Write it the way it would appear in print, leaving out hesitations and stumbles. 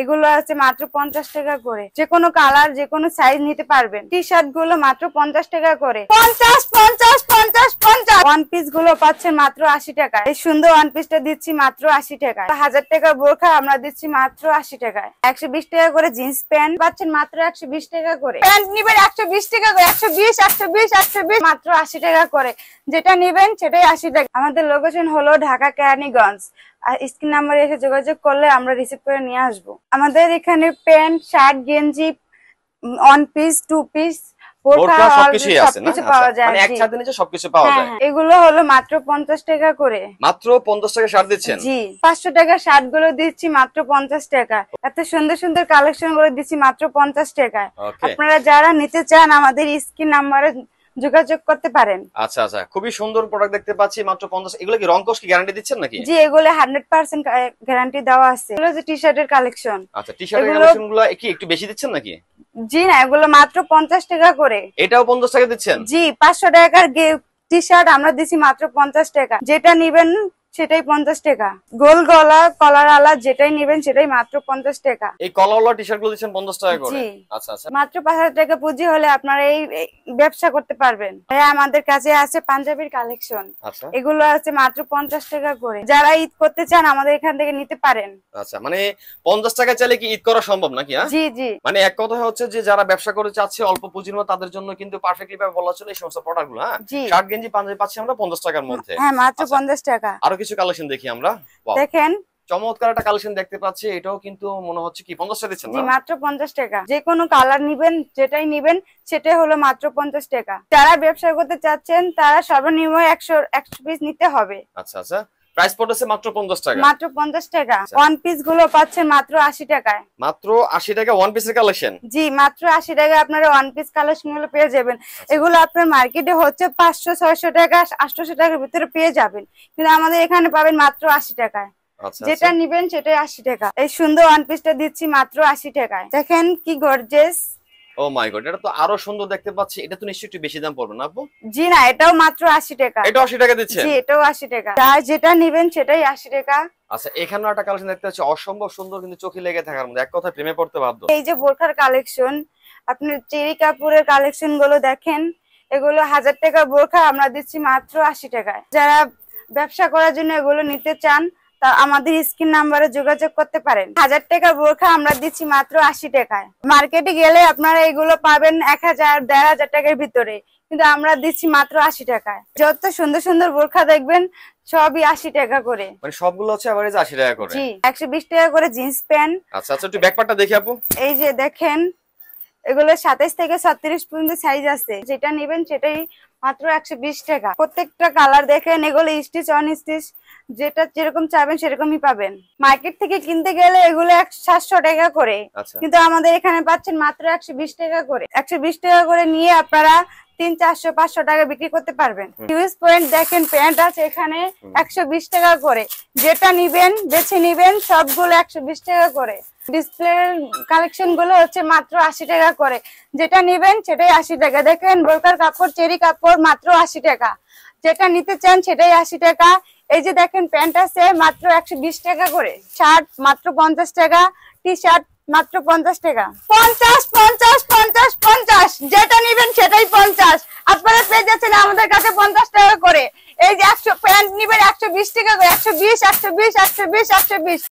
এগুলো আছে মাত্র 50 টাকা করে। যে কোনো কালার যে কোনো সাইজ নিতে পারবেন। টি শার্ট গুলো মাত্র 50 টাকা করে। 50 50 50 50। ওয়ান পিস গুলো পাচ্ছেন মাত্র 80 টাকা। এই সুন্দর ওয়ান পিসটা দিচ্ছি মাত্র 80 টাকা। 1000 টাকা বোরখা আমরা দিচ্ছি মাত্র 80 টাকায়। 120 টাকা করে জিন্স প্যান্ট পাচ্ছেন মাত্র 120 টাকা করে। প্যান্ট নিবেন 120 টাকা করে। 120 120 120 মাত্র 80 টাকা করে। যেটা নিবেন সেটাই 80 টাকা। আমাদের লোকেশন হলো ঢাকা কেরানীগঞ্জ। আর স্ক্রিন নাম্বারে এসে যোগাযোগ করলে আমরা রিসিভ করে নিয়ে আসবো। আমাদের এখানে প্যান্ট, শার্ট, গেঞ্জি, ওয়ান পিস, টু পিস, বোরখা সবকিছুই আছে না? পাওয়া যায়। মানে একসাথে নিচে সবকিছু পাওয়া যায়। এগুলো হলো মাত্র 50 টাকা করে। মাত্র 50 টাকা শার্ট দিচ্ছেন? জি। 500 টাকা শার্ট গুলো দিচ্ছি মাত্র 50 টাকা। এত সুন্দর সুন্দর কালেকশন গুলো দিচ্ছি মাত্র 50 টাকায়। আপনারা যারা নিতে চান আমাদের স্ক্রিন নাম্বারে যোগাযোগ করতে পারেন। আচ্ছা আচ্ছা, খুবই সুন্দর প্রোডাক্ট দেখতে পাচ্ছি মাত্র 50। এগুলো কি রং কস কি গ্যারান্টি দিচ্ছেন নাকি? জি, এগুলো 100% গ্যারান্টি দেওয়া আছে। এগুলো যে টি-শার্টের কালেকশন। আচ্ছা, টি-শার্টের কালেকশনগুলো কি একটু বেশি দিচ্ছেন নাকি? জি না, এগুলো মাত্র 50 টাকা করে। এটাও 50 টাকা দিচ্ছেন? জি, 500 টাকার টি-শার্ট আমরা দিছি মাত্র 50 টাকা। যেটা নিবেন সেটাই 50 টাকা। গোল গলা কলার আলা যেটাই নিবেন সেটাই মাত্র 50 টাকা। এই কলারওয়ালা টি-শার্ট গুলো দিচ্ছেন 50 টাকা করে? জি। আচ্ছা আচ্ছা। মাত্র 5000 টাকা পুঁজি হলে আপনারা এই ব্যবসা করতে পারবেন। আমাদের কাছে আছে পাঞ্জাবির কালেকশন। আচ্ছা। এগুলো আছে মাত্র 50 টাকা করে। যারা ঈদ করতে চান আমাদের এখান থেকে নিতে পারেন। আচ্ছা, মানে 50 টাকা চাইলে কি ঈদ করা সম্ভব নাকি? জি জি। মানে এক কথা হচ্ছে যে যারা ব্যবসা করে চাচ্ছে অল্প পুঁজির মধ্যে তাদের জন্য কিন্তু পারফেক্টলি ভাবে বলা চলে এই সমস্ত প্রোডাক্টগুলো। হ্যাঁ, শার্ট গেঞ্জি পাঞ্জাবি পাচ্ছি আমরা 50 টাকার মধ্যে। হ্যাঁ, মাত্র 50 টাকা। আরো কিছু কালেকশন দেখি আমরা। দেখেন, চমৎকার একটা কালেকশন দেখতে পাচ্ছি। এটাও কিন্তু মনে হচ্ছে কি 50 টাকা দিচ্ছেন না? জি, মাত্র 50 টাকা। যে কোনো কালার নিবেন যেটাই নিবেন সেটাই হলো মাত্র 50 টাকা। যারা ব্যবসা করতে চাচ্ছেন তারা সর্বনিম্ন 100 পিস নিতে হবে। আচ্ছা আচ্ছা, প্রাইস পড়ছে মাত্র 50 টাকা। মাত্র 50 টাকা। ওয়ান পিস গুলো পাচ্ছেন মাত্র 80 টাকায়। মাত্র 80 টাকা ওয়ান পিসের কালেকশন? জি, মাত্র 80 টাকা আপনারা ওয়ান পিস কালেকশন গুলো পেয়ে যাবেন। এগুলো আপনার মার্কেটে হচ্ছে 500 600 টাকা 800 টাকার ভিতরে পেয়ে যাবেন, কিন্তু আমাদের এখানে পাবেন মাত্র 80 টাকায়। যেটা নিবেন সেটাই 80 টাকা। এই সুন্দর ওয়ান পিসটা দিচ্ছি মাত্র 80 টাকায়। দেখেন কি গর্জিয়াস। ও মাই গড, এটা তো আরো সুন্দর দেখতে পাচ্ছি। এটা তো নিশ্চয়ই একটু বেশি দাম পড়বে না আপু? জি না, এটাও মাত্র 80 টাকা। এটাও 80 টাকা দিচ্ছেন? জি, এটাও 80 টাকা। যার যেটা নিবেন সেটাই 80 টাকা। আচ্ছা, এখানেও একটা কালেকশন দেখতে পাচ্ছি অসম্ভব সুন্দর, কিন্তু চোখে লেগে থাকার মতো, এক কথায় প্রেমে পড়তে বাধ্য। এই যে বোরখার কালেকশন, আপনার চেরি কাপড়ের কালেকশন গুলো দেখেন। এগুলো 1000 টাকা বোরখা আমরা দিচ্ছি মাত্র 80 টাকায়। যারা ব্যবসা করার জন্য এগুলো নিতে চান তা আমাদের স্ক্রিন নাম্বারে যোগাযোগ করতে পারেন। 1000 টাকা বোরখা আমরা দিচ্ছি মাত্র 80 টাকায়। মার্কেটে গেলে আপনারা এগুলো পাবেন 1000 1500 টাকার ভিতরে, কিন্তু আমরা দিচ্ছি মাত্র 80 টাকায়। যত সুন্দর সুন্দর বোরখা দেখবেন সবই 80 টাকা করে। মানে সবগুলো হচ্ছে এভারেজ 80 টাকা করে? জি, 120 টাকা করে জিন্স প্যান্ট। আচ্ছা আচ্ছা, একটু ব্যাকপার্টটা দেখি আপু। এই যে দেখেন, এগুলো 27 থেকে 36 পর্যন্ত সাইজ আছে। যেটা নেবেন সেটাই মাত্র 120 টাকা। প্রত্যেকটা কালার দেখেন, এগুলো স্টিচ অন স্টিচ, যেটা যেরকম চাইবেন সেরকমই পাবেন। মার্কেট থেকে কিনতে গেলে এগুলো 700 টাকা করে, কিন্তু আমাদের এখানে পাচ্ছেন মাত্র 120 টাকা করে। 120 টাকা করে নিয়ে আপনারা 300 400 500 টাকা বিক্রি করতে পারবেন। ইউএস পয়েন্ট দেখেন, প্যান্ট আছে এখানে 120 টাকা করে। যেটা নিবেন বেছে নিবেন, সবগুলো 120 টাকা করে। ডিসপ্লে কালেকশন গুলো হচ্ছে মাত্র 80 টাকা করে। যেটা নিবেন সেটাই 80 টাকা। দেখেন বোরকার কাপড়, চেরি কাপড় মাত্র 80 টাকা। যেটা নিতে চান সেটাই 80 টাকা। এই যে দেখেন প্যান্ট আছে মাত্র 120 টাকা করে। শার্ট মাত্র 50 টাকা। টি শার্ট মাত্র 50 টাকা। 50 50 50 50, যেটা নিবেন সেটাই 50। আপনারা পেয়ে যাচ্ছেন আমাদের কাছে 50 টাকা করে। এই যে 100 প্যান্ট নিবেন 120 টাকা করে। 120 120 120 120।